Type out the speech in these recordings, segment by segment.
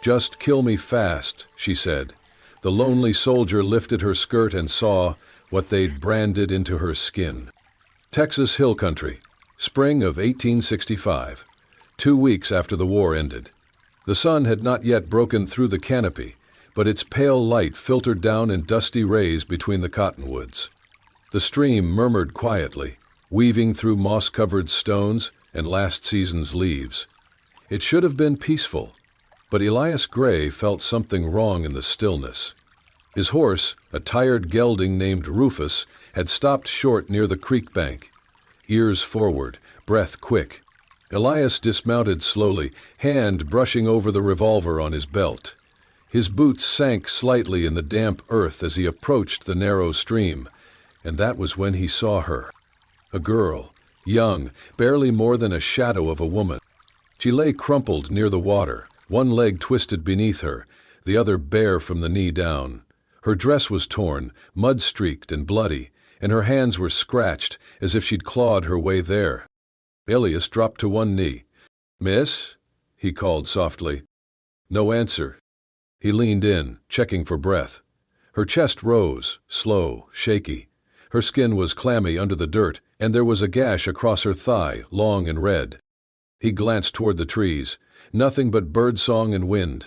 "Just kill me fast," she said. The lonely soldier lifted her skirt and saw what they'd branded into her skin. Texas Hill Country, spring of 1865, 2 weeks after the war ended. The sun had not yet broken through the canopy, but its pale light filtered down in dusty rays between the cottonwoods. The stream murmured quietly, weaving through moss-covered stones and last season's leaves. It should have been peaceful, but Elias Gray felt something wrong in the stillness. His horse, a tired gelding named Rufus, had stopped short near the creek bank. Ears forward, breath quick. Elias dismounted slowly, hand brushing over the revolver on his belt. His boots sank slightly in the damp earth as he approached the narrow stream, and that was when he saw her. A girl, young, barely more than a shadow of a woman. She lay crumpled near the water, one leg twisted beneath her, the other bare from the knee down. Her dress was torn, mud-streaked and bloody, and her hands were scratched as if she'd clawed her way there. Elias dropped to one knee. "Miss?" he called softly. No answer. He leaned in, checking for breath. Her chest rose, slow, shaky. Her skin was clammy under the dirt, and there was a gash across her thigh, long and red. He glanced toward the trees. Nothing but birdsong and wind.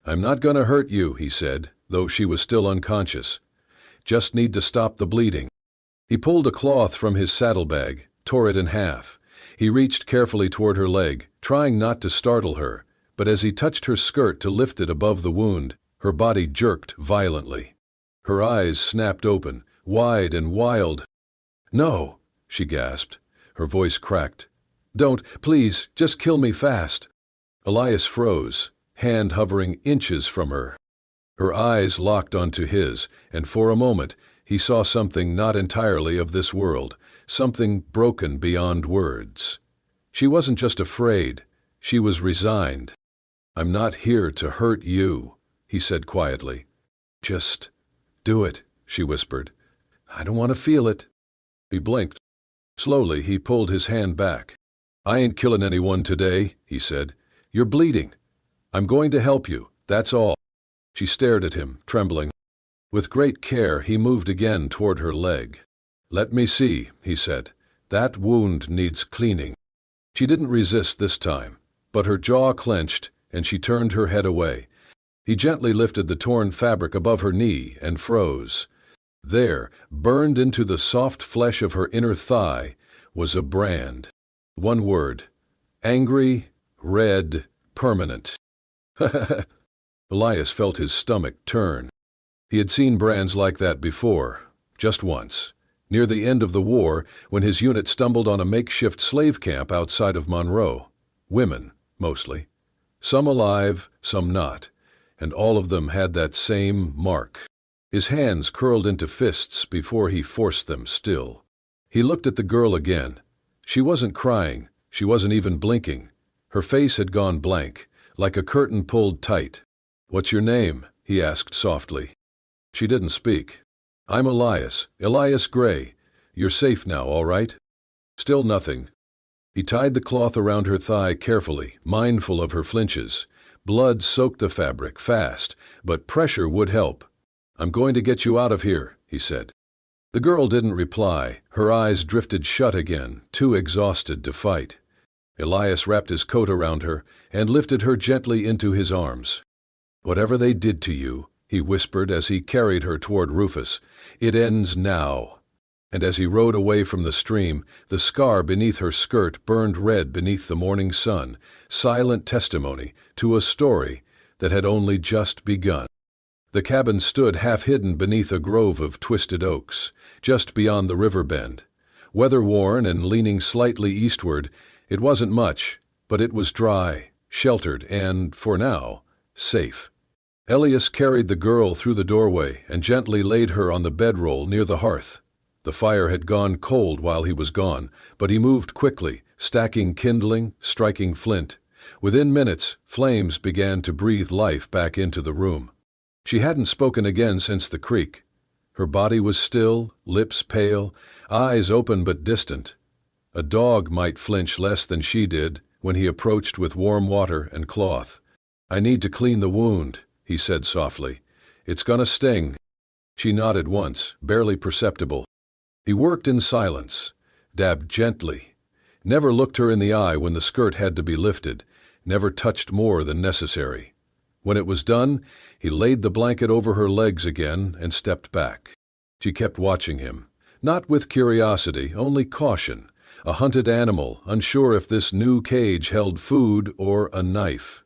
"I'm not going to hurt you," he said, though she was still unconscious. "Just need to stop the bleeding." He pulled a cloth from his saddlebag, tore it in half. He reached carefully toward her leg, trying not to startle her, but as he touched her skirt to lift it above the wound, her body jerked violently. Her eyes snapped open, wide and wild. "No," she gasped. Her voice cracked. "Don't, please, just kill me fast." Elias froze, hand hovering inches from her. Her eyes locked onto his, and for a moment he saw something not entirely of this world, something broken beyond words. She wasn't just afraid, she was resigned. "I'm not here to hurt you," he said quietly. "Just do it," she whispered. "I don't want to feel it." He blinked. Slowly he pulled his hand back. "I ain't killing anyone today," he said. "You're bleeding. I'm going to help you, that's all." She stared at him, trembling. With great care he moved again toward her leg. "Let me see," he said. "That wound needs cleaning." She didn't resist this time, but her jaw clenched and she turned her head away. He gently lifted the torn fabric above her knee and froze. There, burned into the soft flesh of her inner thigh, was a brand. One word. Angry, red, permanent. Elias felt his stomach turn. He had seen brands like that before, just once, near the end of the war when his unit stumbled on a makeshift slave camp outside of Monroe. Women, mostly. Some alive, some not, and all of them had that same mark. His hands curled into fists before he forced them still. He looked at the girl again. She wasn't crying, she wasn't even blinking. Her face had gone blank, like a curtain pulled tight. "What's your name?" he asked softly. She didn't speak. "I'm Elias Gray. You're safe now, all right?" Still nothing. He tied the cloth around her thigh carefully, mindful of her flinches. Blood soaked the fabric fast, but pressure would help. "I'm going to get you out of here," he said. The girl didn't reply. Her eyes drifted shut again, too exhausted to fight. Elias wrapped his coat around her and lifted her gently into his arms. "Whatever they did to you," he whispered as he carried her toward Rufus, "it ends now." And as he rode away from the stream, the scar beneath her skirt burned red beneath the morning sun, silent testimony to a story that had only just begun. The cabin stood half-hidden beneath a grove of twisted oaks, just beyond the river bend. Weather-worn and leaning slightly eastward, it wasn't much, but it was dry, sheltered, and, for now, safe. Elias carried the girl through the doorway and gently laid her on the bedroll near the hearth. The fire had gone cold while he was gone, but he moved quickly, stacking kindling, striking flint. Within minutes, flames began to breathe life back into the room. She hadn't spoken again since the creek. Her body was still, lips pale, eyes open but distant. A dog might flinch less than she did when he approached with warm water and cloth. "I need to clean the wound," he said softly. "It's gonna sting." She nodded once, barely perceptible. He worked in silence, dabbed gently, never looked her in the eye when the skirt had to be lifted, never touched more than necessary. When it was done, he laid the blanket over her legs again and stepped back. She kept watching him, not with curiosity, only caution, a hunted animal, unsure if this new cage held food or a knife.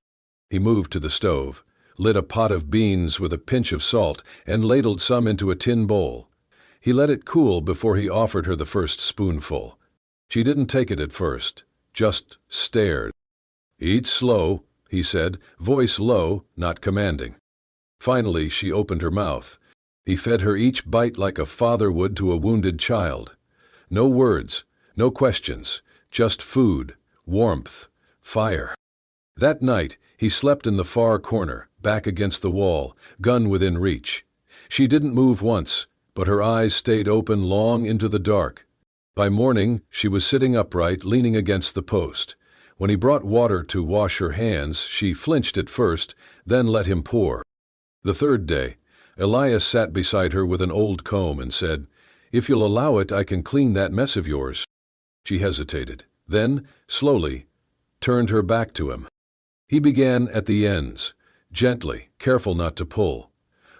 He moved to the stove, lit a pot of beans with a pinch of salt, and ladled some into a tin bowl. He let it cool before he offered her the first spoonful. She didn't take it at first, just stared. "Eat slow," he said, voice low, not commanding. Finally, she opened her mouth. He fed her each bite like a father would to a wounded child. No words, no questions, just food, warmth, fire. That night, he slept in the far corner, back against the wall, gun within reach. She didn't move once, but her eyes stayed open long into the dark. By morning, she was sitting upright, leaning against the post. When he brought water to wash her hands, she flinched at first, then let him pour. The third day, Elias sat beside her with an old comb and said, "If you'll allow it, I can clean that mess of yours." She hesitated, then, slowly, turned her back to him. He began at the ends, gently, careful not to pull.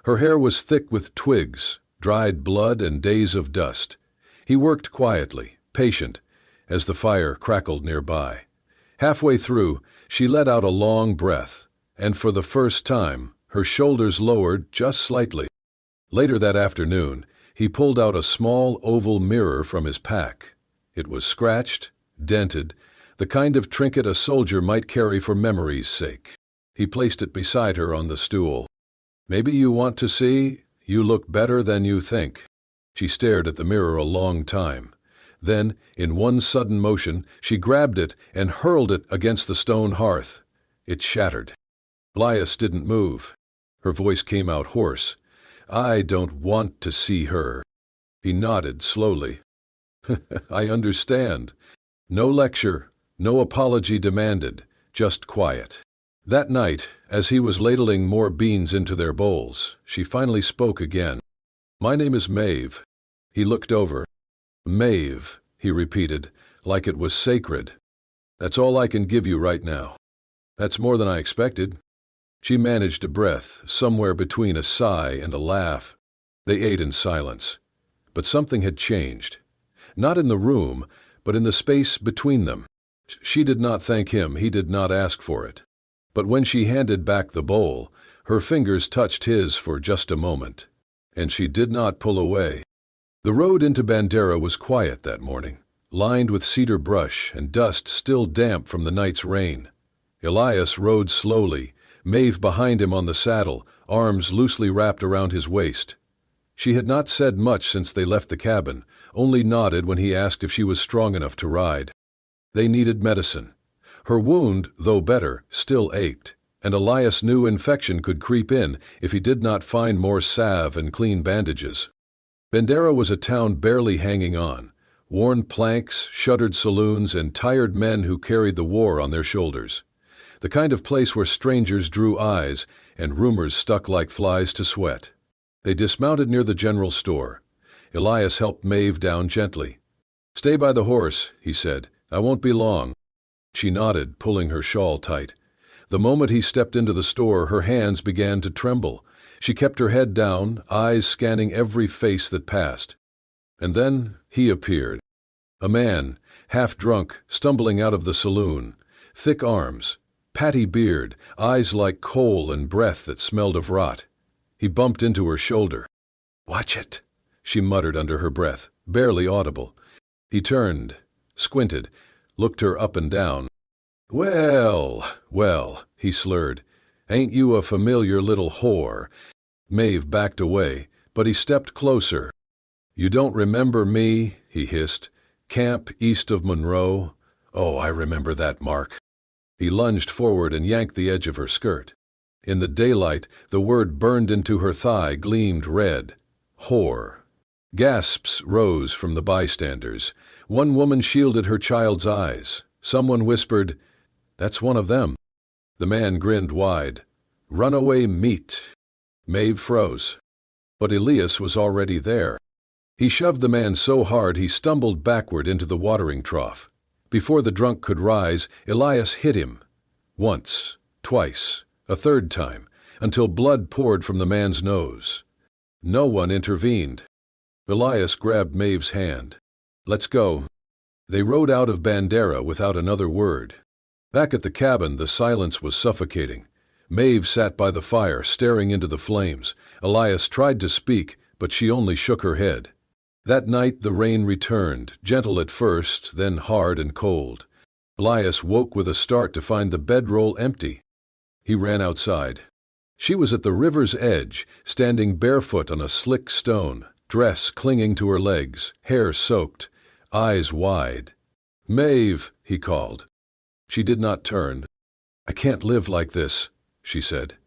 Her hair was thick with twigs, dried blood, and days of dust. He worked quietly, patient, as the fire crackled nearby. Halfway through, she let out a long breath, and for the first time, her shoulders lowered just slightly. Later that afternoon, he pulled out a small oval mirror from his pack. It was scratched, dented, the kind of trinket a soldier might carry for memory's sake. He placed it beside her on the stool. "Maybe you want to see? You look better than you think." She stared at the mirror a long time. Then, in one sudden motion, she grabbed it and hurled it against the stone hearth. It shattered. Elias didn't move. Her voice came out hoarse. "I don't want to see her." He nodded slowly. "I understand." No lecture, no apology demanded, just quiet. That night, as he was ladling more beans into their bowls, she finally spoke again. "My name is Maeve." He looked over. "Maeve," he repeated, like it was sacred. "That's all I can give you right now." "That's more than I expected." She managed a breath, somewhere between a sigh and a laugh. They ate in silence. But something had changed. Not in the room, but in the space between them. She did not thank him, he did not ask for it. But when she handed back the bowl, her fingers touched his for just a moment, and she did not pull away. The road into Bandera was quiet that morning, lined with cedar brush and dust still damp from the night's rain. Elias rode slowly, Maeve behind him on the saddle, arms loosely wrapped around his waist. She had not said much since they left the cabin, only nodded when he asked if she was strong enough to ride. They needed medicine. Her wound, though better, still ached, and Elias knew infection could creep in if he did not find more salve and clean bandages. Bandera was a town barely hanging on, worn planks, shuttered saloons, and tired men who carried the war on their shoulders. The kind of place where strangers drew eyes and rumors stuck like flies to sweat. They dismounted near the general store. Elias helped Maeve down gently. "Stay by the horse," he said. "I won't be long." She nodded, pulling her shawl tight. The moment he stepped into the store, her hands began to tremble. She kept her head down, eyes scanning every face that passed. And then he appeared. A man, half drunk, stumbling out of the saloon. Thick arms, patty beard, eyes like coal and breath that smelled of rot. He bumped into her shoulder. "Watch it," she muttered under her breath, barely audible. He turned, squinted, looked her up and down. Well, well," he slurred. "Ain't you a familiar little whore?" Maeve backed away, but he stepped closer. "You don't remember me?" he hissed. "Camp east of Monroe? Oh, I remember that mark." He lunged forward and yanked the edge of her skirt. In the daylight, the word burned into her thigh, gleamed red. Whore. Gasps rose from the bystanders. One woman shielded her child's eyes. Someone whispered, "That's one of them." The man grinned wide. "Runaway meat." Maeve froze. But Elias was already there. He shoved the man so hard he stumbled backward into the watering trough. Before the drunk could rise, Elias hit him. Once, twice, a third time, until blood poured from the man's nose. No one intervened. Elias grabbed Maeve's hand. "Let's go." They rode out of Bandera without another word. Back at the cabin, the silence was suffocating. Maeve sat by the fire, staring into the flames. Elias tried to speak, but she only shook her head. That night the rain returned, gentle at first, then hard and cold. Elias woke with a start to find the bedroll empty. He ran outside. She was at the river's edge, standing barefoot on a slick stone, dress clinging to her legs, hair soaked, eyes wide. "Maeve," he called. She did not turn. "I can't live like this," she said.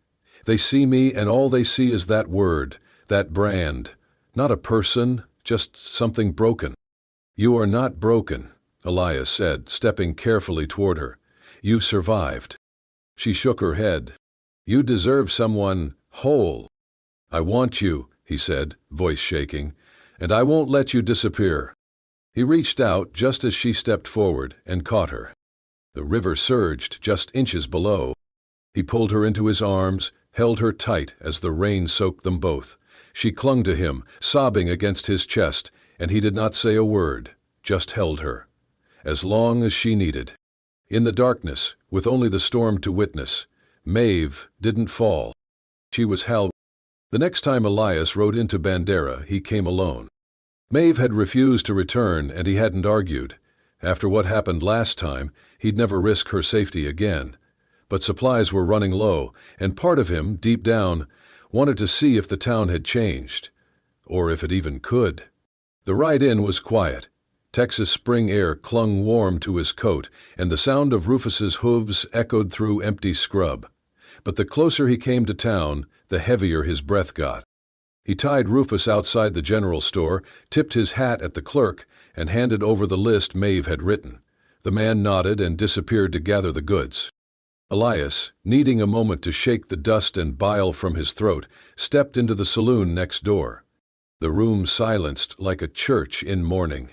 "They see me and all they see is that word, that brand. Not a person, just something broken." "You are not broken," Elias said, stepping carefully toward her. "You survived." She shook her head. "You deserve someone whole." "I want you," he said, voice shaking, "and I won't let you disappear." He reached out just as she stepped forward and caught her. The river surged just inches below. He pulled her into his arms, held her tight as the rain soaked them both. She clung to him, sobbing against his chest, and he did not say a word, just held her. As long as she needed. In the darkness, with only the storm to witness, Maeve didn't fall. She was held. The next time Elias rode into Bandera, he came alone. Maeve had refused to return, and he hadn't argued. After what happened last time, he'd never risk her safety again. But supplies were running low, and part of him, deep down, wanted to see if the town had changed. Or if it even could. The ride in was quiet. Texas spring air clung warm to his coat, and the sound of Rufus's hooves echoed through empty scrub. But the closer he came to town, the heavier his breath got. He tied Rufus outside the general store, tipped his hat at the clerk, and handed over the list Maeve had written. The man nodded and disappeared to gather the goods. Elias, needing a moment to shake the dust and bile from his throat, stepped into the saloon next door. The room silenced like a church in mourning.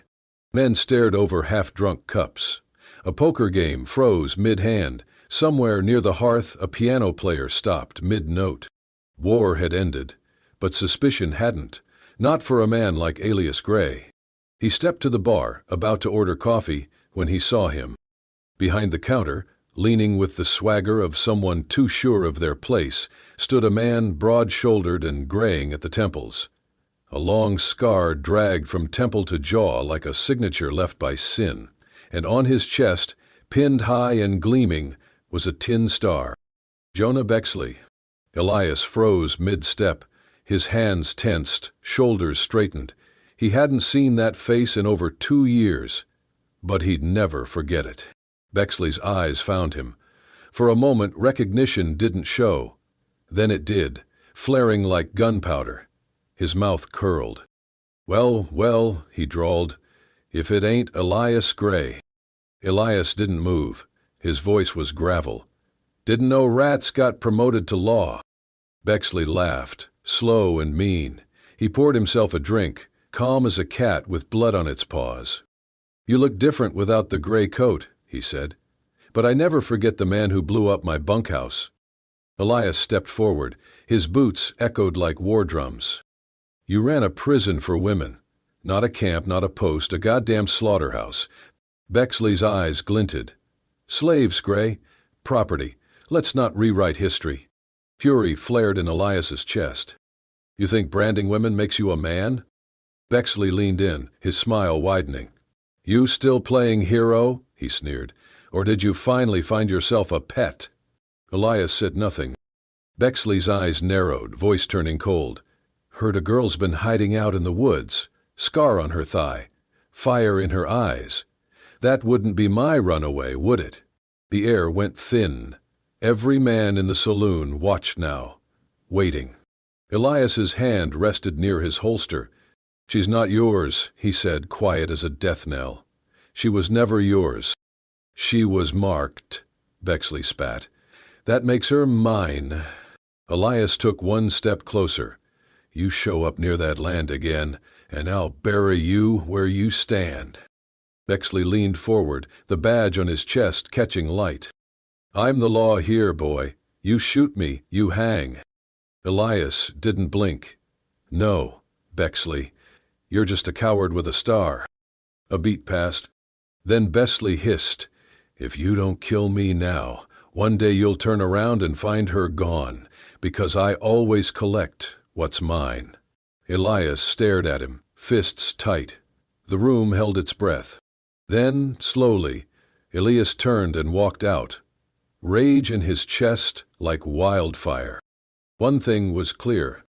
Men stared over half-drunk cups. A poker game froze mid-hand. Somewhere near the hearth, a piano player stopped mid-note. War had ended, but suspicion hadn't, not for a man like Elias Gray. He stepped to the bar, about to order coffee, when he saw him. Behind the counter, leaning with the swagger of someone too sure of their place, stood a man broad-shouldered and graying at the temples. A long scar dragged from temple to jaw like a signature left by sin, and on his chest, pinned high and gleaming, was a tin star. Jonah Bexley. Elias froze mid-step, his hands tensed, shoulders straightened. He hadn't seen that face in over 2 years, but he'd never forget it. Bexley's eyes found him. For a moment, recognition didn't show. Then it did, flaring like gunpowder. His mouth curled. "Well, well," he drawled, "if it ain't Elias Gray." Elias didn't move. His voice was gravel. "Didn't know rats got promoted to law." Bexley laughed, slow and mean. He poured himself a drink, calm as a cat with blood on its paws. "You look different without the gray coat," he said. "But I never forget the man who blew up my bunkhouse." Elias stepped forward. His boots echoed like war drums. "You ran a prison for women. Not a camp, not a post, a goddamn slaughterhouse." Bexley's eyes glinted. "Slaves, Gray. Property. Let's not rewrite history." Fury flared in Elias's chest. "You think branding women makes you a man?" Bexley leaned in, his smile widening. "You still playing hero?" he sneered. "Or did you finally find yourself a pet?" Elias said nothing. Bexley's eyes narrowed, voice turning cold. "Heard a girl's been hiding out in the woods. Scar on her thigh. Fire in her eyes. That wouldn't be my runaway, would it?" The air went thin. Every man in the saloon watched now, waiting. Elias's hand rested near his holster. "She's not yours," he said, quiet as a death knell. "She was never yours." "She was marked," Bexley spat. That makes her mine. Elias took one step closer. You show up near that land again, and I'll bury you where you stand. Bexley leaned forward, the badge on his chest catching light. I'm the law here, boy. You shoot me, you hang. Elias didn't blink. No, Bexley, you're just a coward with a star. A beat passed. Then Bexley hissed, if you don't kill me now, one day you'll turn around and find her gone, because I always collect what's mine. Elias stared at him, fists tight. The room held its breath. Then, slowly, Elias turned and walked out, rage in his chest like wildfire. One thing was clear.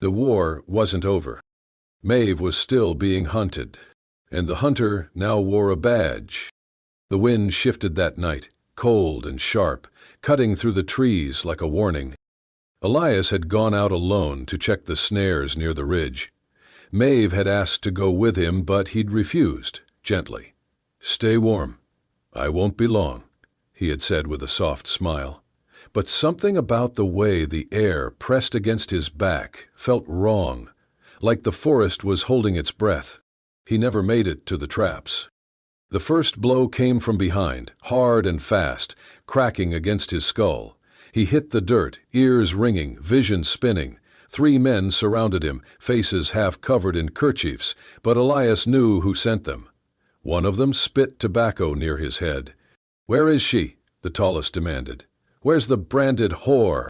The war wasn't over. Maeve was still being hunted, and the hunter now wore a badge. The wind shifted that night, cold and sharp, cutting through the trees like a warning. Elias had gone out alone to check the snares near the ridge. Maeve had asked to go with him, but he'd refused, gently. Stay warm. I won't be long, he had said with a soft smile. But something about the way the air pressed against his back felt wrong, like the forest was holding its breath. He never made it to the traps. The first blow came from behind, hard and fast, cracking against his skull. He hit the dirt, ears ringing, vision spinning. 3 men surrounded him, faces half covered in kerchiefs, but Elias knew who sent them. One of them spit tobacco near his head. Where is she? The tallest demanded. Where's the branded whore?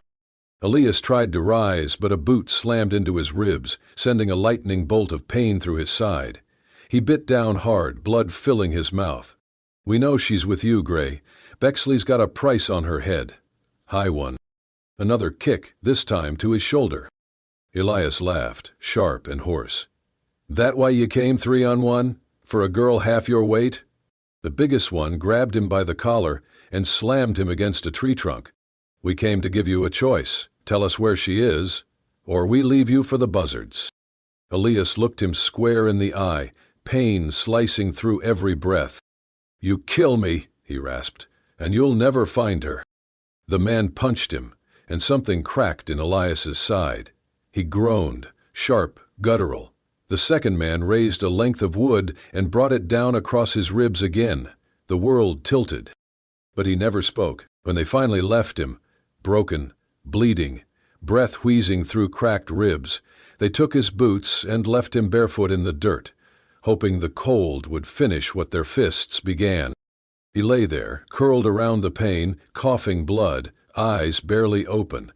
Elias tried to rise, but a boot slammed into his ribs, sending a lightning bolt of pain through his side. He bit down hard, blood filling his mouth. We know she's with you, Gray. Bexley's got a price on her head. High one. Another kick, this time to his shoulder. Elias laughed, sharp and hoarse. That why you came 3-on-1? For a girl half your weight? The biggest one grabbed him by the collar and slammed him against a tree trunk. We came to give you a choice. Tell us where she is, or we leave you for the buzzards. Elias looked him square in the eye, pain slicing through every breath. You kill me, he rasped, and you'll never find her. The man punched him, and something cracked in Elias's side. He groaned, sharp, guttural. The second man raised a length of wood and brought it down across his ribs again. The world tilted. But he never spoke. When they finally left him, broken, bleeding, breath wheezing through cracked ribs, they took his boots and left him barefoot in the dirt, hoping the cold would finish what their fists began. He lay there, curled around the pain, coughing blood, eyes barely open.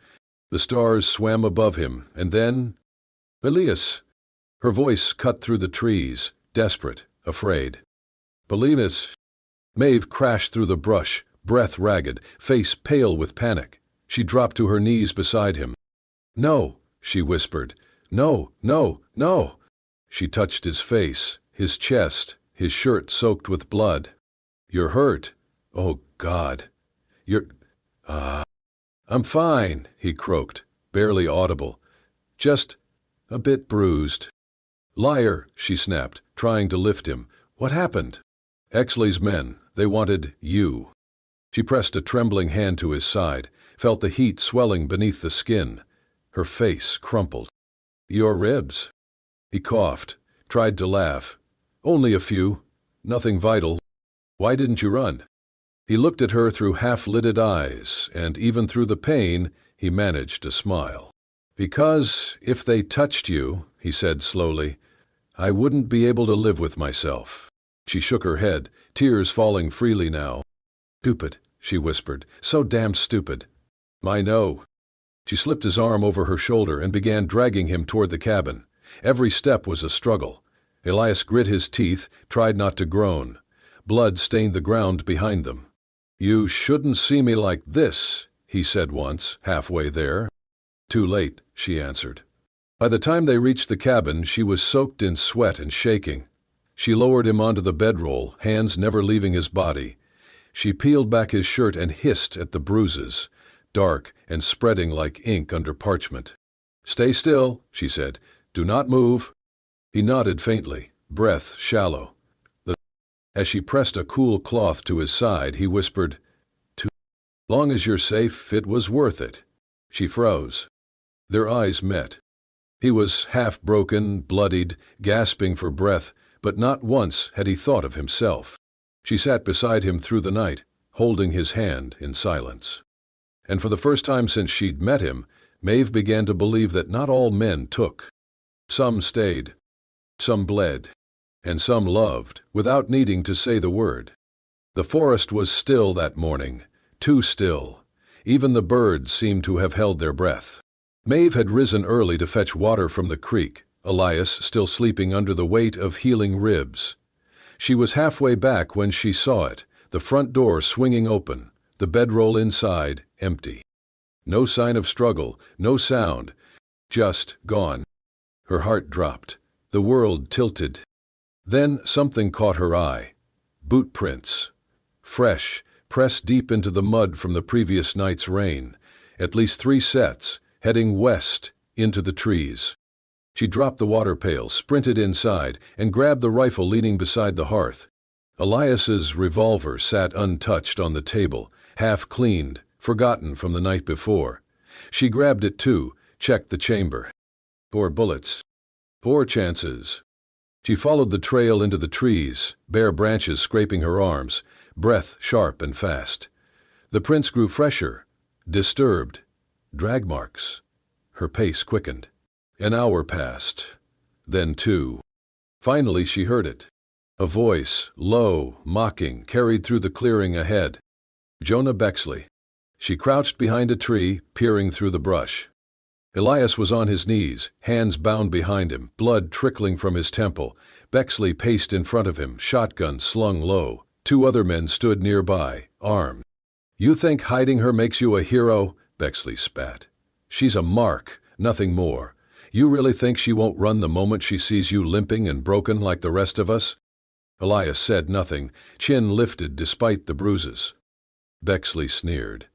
The stars swam above him, and then... Elias! Her voice cut through the trees, desperate, afraid. Believe it. Maeve crashed through the brush, breath ragged, face pale with panic. She dropped to her knees beside him. No, she whispered. No, no, no. She touched his face, his chest, his shirt soaked with blood. You're hurt. Oh, God. You're... I'm fine, he croaked, barely audible. Just a bit bruised. Liar, she snapped, trying to lift him. What happened? Exley's men, they wanted you. She pressed a trembling hand to his side, felt the heat swelling beneath the skin. Her face crumpled. Your ribs. He coughed, tried to laugh. Only a few. Nothing vital. Why didn't you run? He looked at her through half-lidded eyes, and even through the pain, he managed to smile. Because if they touched you, he said slowly, I wouldn't be able to live with myself. She shook her head, tears falling freely now. Stupid, she whispered. So damn stupid. I know. She slipped his arm over her shoulder and began dragging him toward the cabin. Every step was a struggle. Elias grit his teeth, tried not to groan. Blood stained the ground behind them. You shouldn't see me like this, he said once, halfway there. Too late, she answered. By the time they reached the cabin, she was soaked in sweat and shaking. She lowered him onto the bedroll, hands never leaving his body. She peeled back his shirt and hissed at the bruises, dark and spreading like ink under parchment. Stay still, she said. Do not move. He nodded faintly, breath shallow. As she pressed a cool cloth to his side, he whispered, Long as you're safe, it was worth it. She froze. Their eyes met. He was half broken, bloodied, gasping for breath, but not once had he thought of himself. She sat beside him through the night, holding his hand in silence. And for the first time since she'd met him, Maeve began to believe that not all men took. Some stayed, some bled, and some loved, without needing to say the word. The forest was still that morning, too still. Even the birds seemed to have held their breath. Maeve had risen early to fetch water from the creek, Elias still sleeping under the weight of healing ribs. She was halfway back when she saw it, the front door swinging open, the bedroll inside empty. No sign of struggle, no sound, just gone. Her heart dropped. The world tilted. Then something caught her eye. Boot prints. Fresh, pressed deep into the mud from the previous night's rain. At least 3 sets, heading west, into the trees. She dropped the water pail, sprinted inside, and grabbed the rifle leaning beside the hearth. Elias's revolver sat untouched on the table, half cleaned, forgotten from the night before. She grabbed it too, checked the chamber. 4 bullets. 4 chances. She followed the trail into the trees, bare branches scraping her arms, breath sharp and fast. The prints grew fresher, disturbed. Drag marks. Her pace quickened. An hour passed. Then 2. Finally she heard it. A voice, low, mocking, carried through the clearing ahead. Jonah Bexley. She crouched behind a tree, peering through the brush. Elias was on his knees, hands bound behind him, blood trickling from his temple. Bexley paced in front of him, shotgun slung low. 2 other men stood nearby, armed. "You think hiding her makes you a hero?" Bexley spat. "She's a mark, nothing more. You really think she won't run the moment she sees you limping and broken like the rest of us?" Elias said nothing, chin lifted despite the bruises. Bexley sneered.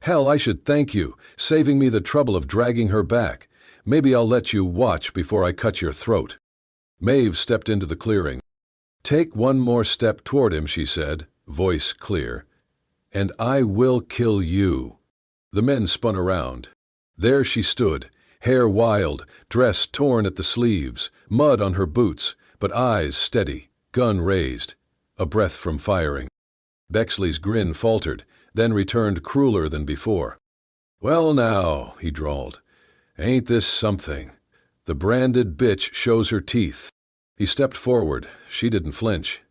"Hell, I should thank you, saving me the trouble of dragging her back. Maybe I'll let you watch before I cut your throat." Maeve stepped into the clearing. "Take 1 more step toward him," she said, voice clear, "and I will kill you." The men spun around. There she stood, hair wild, dress torn at the sleeves, mud on her boots, but eyes steady, gun raised, a breath from firing. Bexley's grin faltered, then returned crueler than before. "Well now," he drawled, "ain't this something? The branded bitch shows her teeth." He stepped forward. She didn't flinch.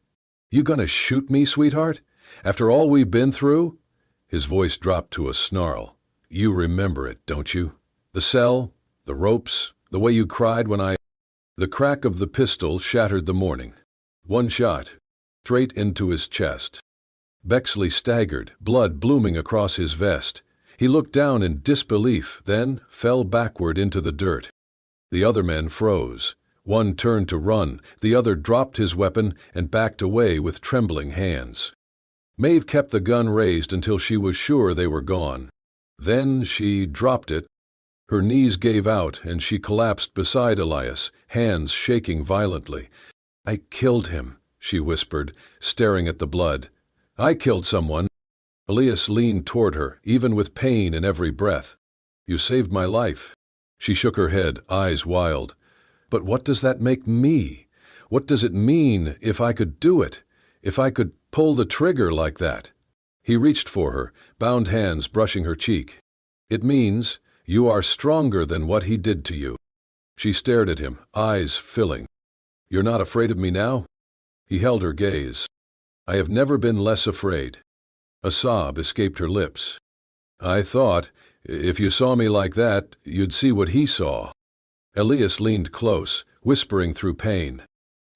"You gonna shoot me, sweetheart? After all we've been through?" His voice dropped to a snarl. "You remember it, don't you? The cell, the ropes, the way you cried when I—" The crack of the pistol shattered the morning. 1 shot, straight into his chest. Bexley staggered, blood blooming across his vest. He looked down in disbelief, then fell backward into the dirt. The other men froze. One turned to run, the other dropped his weapon and backed away with trembling hands. Maeve kept the gun raised until she was sure they were gone. Then she dropped it. Her knees gave out and she collapsed beside Elias, hands shaking violently. "I killed him," she whispered, staring at the blood. "I killed someone." Elias leaned toward her, even with pain in every breath. "You saved my life." She shook her head, eyes wild. "But what does that make me? What does it mean if I could do it? If I could pull the trigger like that?" He reached for her, bound hands brushing her cheek. "It means you are stronger than what he did to you." She stared at him, eyes filling. "You're not afraid of me now?" He held her gaze. "I have never been less afraid." A sob escaped her lips. "I thought, if you saw me like that, you'd see what he saw." Elias leaned close, whispering through pain.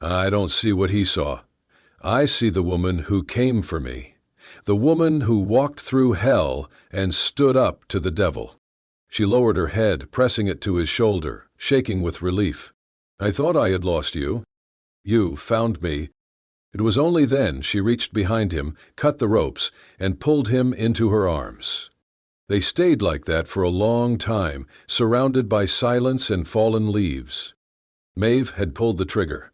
"I don't see what he saw. I see the woman who came for me. The woman who walked through hell and stood up to the devil." She lowered her head, pressing it to his shoulder, shaking with relief. "I thought I had lost you. You found me." It was only then she reached behind him, cut the ropes, and pulled him into her arms. They stayed like that for a long time, surrounded by silence and fallen leaves. Maeve had pulled the trigger,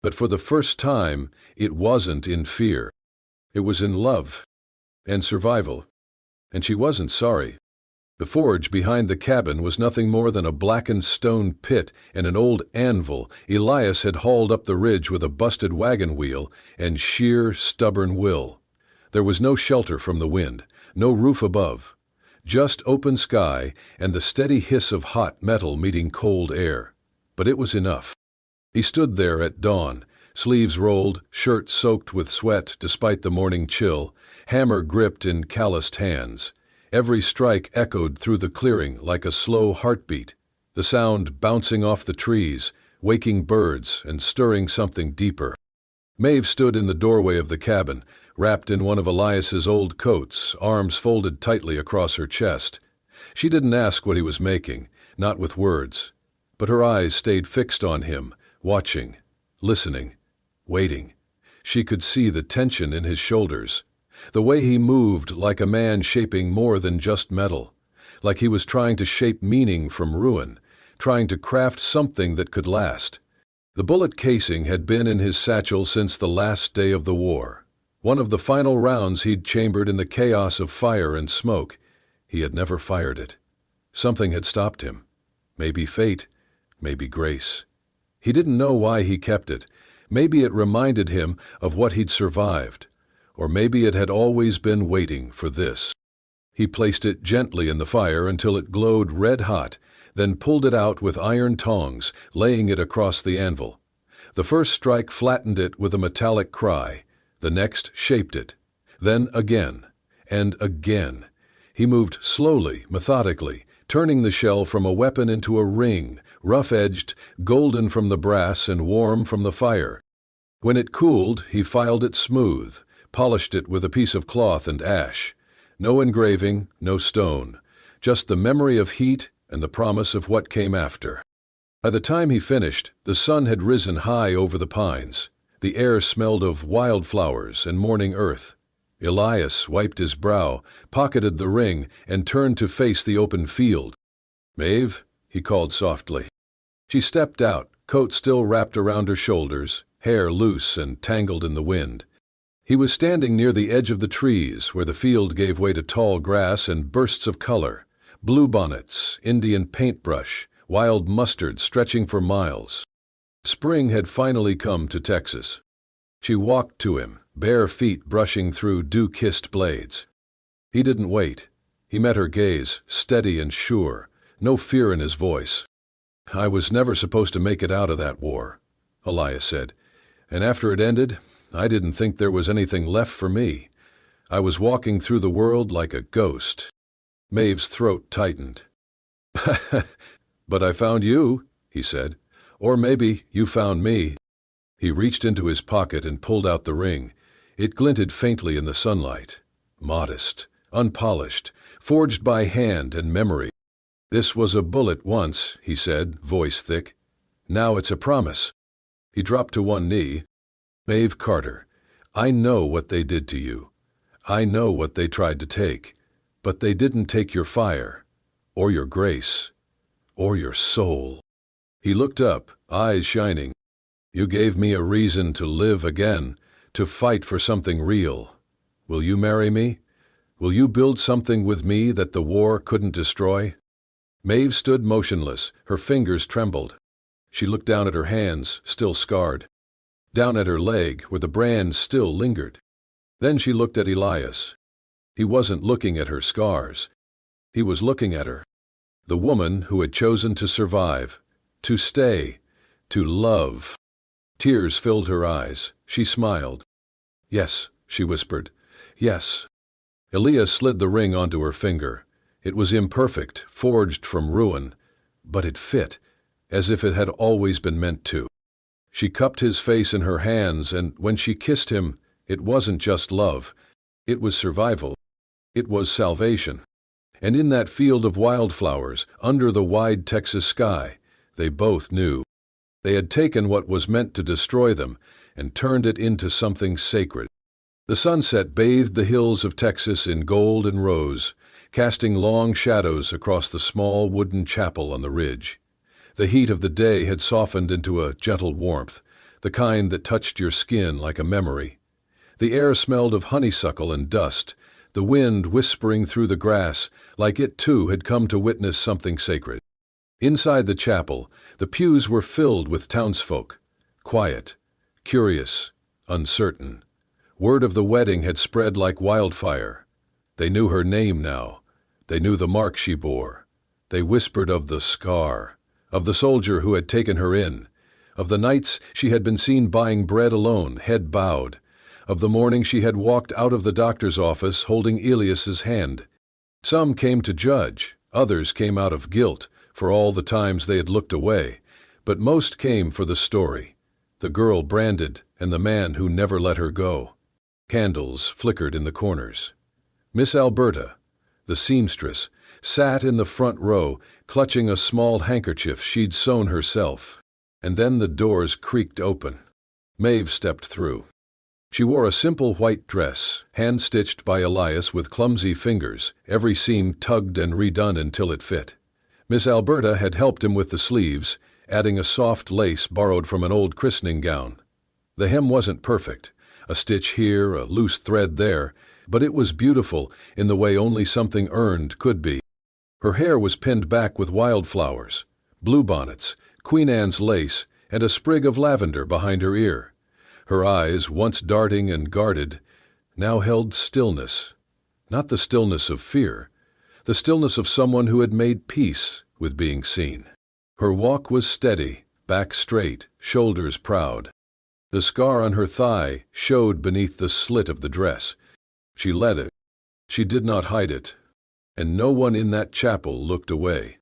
but for the first time it wasn't in fear. It was in love and survival. And she wasn't sorry. The forge behind the cabin was nothing more than a blackened stone pit and an old anvil Elias had hauled up the ridge with a busted wagon wheel and sheer, stubborn will. There was no shelter from the wind, no roof above, just open sky and the steady hiss of hot metal meeting cold air. But it was enough. He stood there at dawn, sleeves rolled, shirt soaked with sweat despite the morning chill, hammer gripped in calloused hands. Every strike echoed through the clearing like a slow heartbeat, the sound bouncing off the trees, waking birds and stirring something deeper. Maeve stood in the doorway of the cabin, wrapped in one of Elias's old coats, arms folded tightly across her chest. She didn't ask what he was making, not with words, but her eyes stayed fixed on him, watching, listening, waiting. She could see the tension in his shoulders, the way he moved like a man shaping more than just metal, like he was trying to shape meaning from ruin, trying to craft something that could last. The bullet casing had been in his satchel since the last day of the war. One of the final rounds he'd chambered in the chaos of fire and smoke. He had never fired it. Something had stopped him. Maybe fate, maybe grace. He didn't know why he kept it. Maybe it reminded him of what he'd survived. Or maybe it had always been waiting for this. He placed it gently in the fire until it glowed red-hot, then pulled it out with iron tongs, laying it across the anvil. The first strike flattened it with a metallic cry. The next shaped it. Then again, and again. He moved slowly, methodically, turning the shell from a weapon into a ring, rough-edged, golden from the brass and warm from the fire. When it cooled, he filed it smooth, polished it with a piece of cloth and ash. No engraving, no stone, just the memory of heat and the promise of what came after. By the time he finished, the sun had risen high over the pines. The air smelled of wildflowers and morning earth. Elias wiped his brow, pocketed the ring, and turned to face the open field. "Maeve," he called softly. She stepped out, coat still wrapped around her shoulders, hair loose and tangled in the wind. He was standing near the edge of the trees, where the field gave way to tall grass and bursts of color. Bluebonnets, Indian paintbrush, wild mustard stretching for miles. Spring had finally come to Texas. She walked to him, bare feet brushing through dew-kissed blades. He didn't wait. He met her gaze, steady and sure, no fear in his voice. "I was never supposed to make it out of that war," Elias said. "And after it ended, I didn't think there was anything left for me. I was walking through the world like a ghost." Maeve's throat tightened. "But I found you," he said. "Or maybe you found me." He reached into his pocket and pulled out the ring. It glinted faintly in the sunlight. Modest, unpolished, forged by hand and memory. "This was a bullet once," he said, voice thick. "Now it's a promise." He dropped to one knee. "Maeve Carter, I know what they did to you. I know what they tried to take. But they didn't take your fire, or your grace, or your soul." He looked up, eyes shining. "You gave me a reason to live again, to fight for something real. Will you marry me? Will you build something with me that the war couldn't destroy?" Maeve stood motionless, her fingers trembled. She looked down at her hands, still scarred. Down at her leg, where the brand still lingered. Then she looked at Elias. He wasn't looking at her scars. He was looking at her. The woman who had chosen to survive, to stay, to love. Tears filled her eyes. She smiled. "Yes," she whispered. "Yes." Elias slid the ring onto her finger. It was imperfect, forged from ruin, but it fit, as if it had always been meant to. She cupped his face in her hands, and when she kissed him, it wasn't just love. It was survival. It was salvation. And in that field of wildflowers, under the wide Texas sky, they both knew. They had taken what was meant to destroy them and turned it into something sacred. The sunset bathed the hills of Texas in gold and rose, casting long shadows across the small wooden chapel on the ridge. The heat of the day had softened into a gentle warmth, the kind that touched your skin like a memory. The air smelled of honeysuckle and dust, the wind whispering through the grass like it too had come to witness something sacred. Inside the chapel, the pews were filled with townsfolk, quiet, curious, uncertain. Word of the wedding had spread like wildfire. They knew her name now. They knew the mark she bore. They whispered of the scar, of the soldier who had taken her in, of the nights she had been seen buying bread alone, head bowed, of the morning she had walked out of the doctor's office holding Elias's hand. Some came to judge, others came out of guilt for all the times they had looked away, but most came for the story, the girl branded and the man who never let her go. Candles flickered in the corners. Miss Alberta, the seamstress, sat in the front row, clutching a small handkerchief she'd sewn herself. And then the doors creaked open. Maeve stepped through. She wore a simple white dress, hand-stitched by Elias with clumsy fingers, every seam tugged and redone until it fit. Miss Alberta had helped him with the sleeves, adding a soft lace borrowed from an old christening gown. The hem wasn't perfect, a stitch here, a loose thread there, but it was beautiful in the way only something earned could be. Her hair was pinned back with wildflowers, bluebonnets, Queen Anne's lace, and a sprig of lavender behind her ear. Her eyes, once darting and guarded, now held stillness. Not the stillness of fear, the stillness of someone who had made peace with being seen. Her walk was steady, back straight, shoulders proud. The scar on her thigh showed beneath the slit of the dress. She let it. She did not hide it. And no one in that chapel looked away.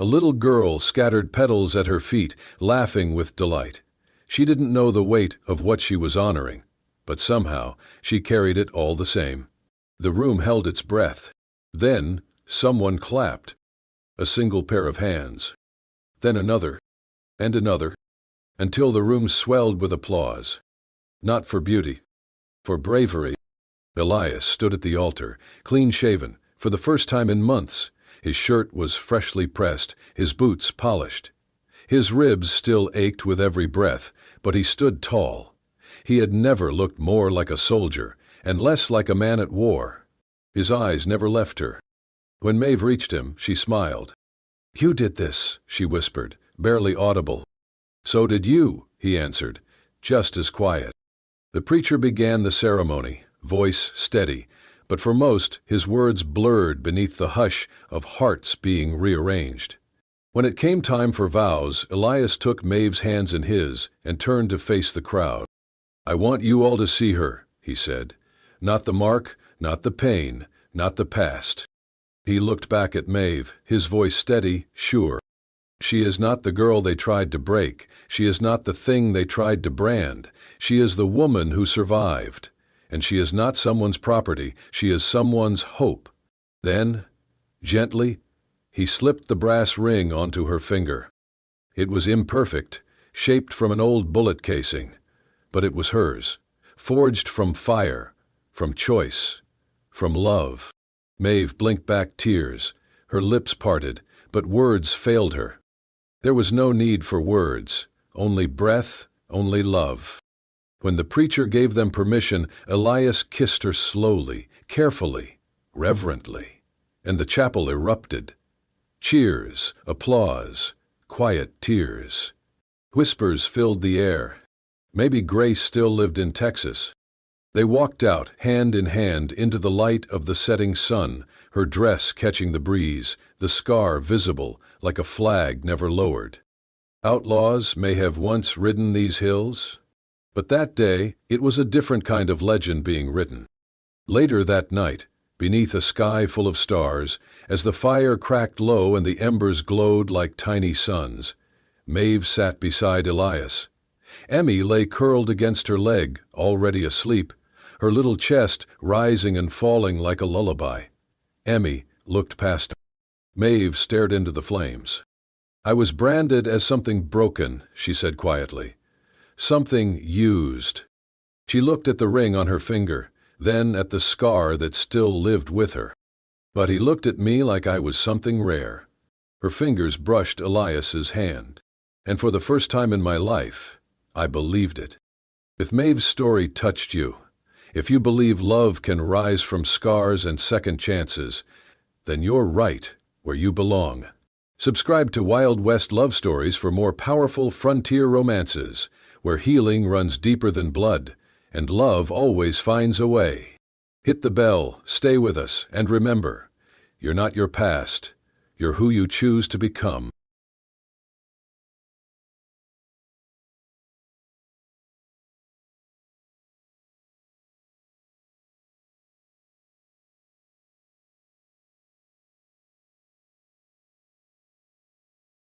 A little girl scattered petals at her feet, laughing with delight. She didn't know the weight of what she was honoring, but somehow she carried it all the same. The room held its breath. Then someone clapped. A single pair of hands. Then another, and another, until the room swelled with applause. Not for beauty, for bravery. Elias stood at the altar, clean-shaven, for the first time in months. His shirt was freshly pressed, his boots polished. His ribs still ached with every breath, but he stood tall. He had never looked more like a soldier, and less like a man at war. His eyes never left her. When Maeve reached him, she smiled. "You did this," she whispered, barely audible. "So did you," he answered, just as quiet. The preacher began the ceremony, voice steady, but for most, his words blurred beneath the hush of hearts being rearranged. When it came time for vows, Elias took Maeve's hands in his and turned to face the crowd. "I want you all to see her," he said. "Not the mark, not the pain, not the past." He looked back at Maeve, his voice steady, sure. "She is not the girl they tried to break. She is not the thing they tried to brand. She is the woman who survived. And she is not someone's property, she is someone's hope." Then, gently, he slipped the brass ring onto her finger. It was imperfect, shaped from an old bullet casing, but it was hers, forged from fire, from choice, from love. Maeve blinked back tears, her lips parted, but words failed her. There was no need for words, only breath, only love. When the preacher gave them permission, Elias kissed her slowly, carefully, reverently, and the chapel erupted. Cheers, applause, quiet tears. Whispers filled the air. Maybe Grace still lived in Texas. They walked out, hand in hand, into the light of the setting sun, her dress catching the breeze, the scar visible, like a flag never lowered. Outlaws may have once ridden these hills, but that day it was a different kind of legend being written. Later that night, beneath a sky full of stars, as the fire cracked low and the embers glowed like tiny suns, Maeve sat beside Elias. Emmy lay curled against her leg, already asleep, her little chest rising and falling like a lullaby. Emmy looked past her. Maeve stared into the flames. "I was branded as something broken," she said quietly. "Something used." She looked at the ring on her finger, then at the scar that still lived with her. "But he looked at me like I was something rare." Her fingers brushed Elias's hand. "And for the first time in my life, I believed it." If Maeve's story touched you, If you believe love can rise from scars and second chances, then you're right where you belong. Subscribe to Wild West Love Stories for more powerful frontier romances, where healing runs deeper than blood, and love always finds a way. Hit the bell, stay with us, and remember, you're not your past, you're who you choose to become.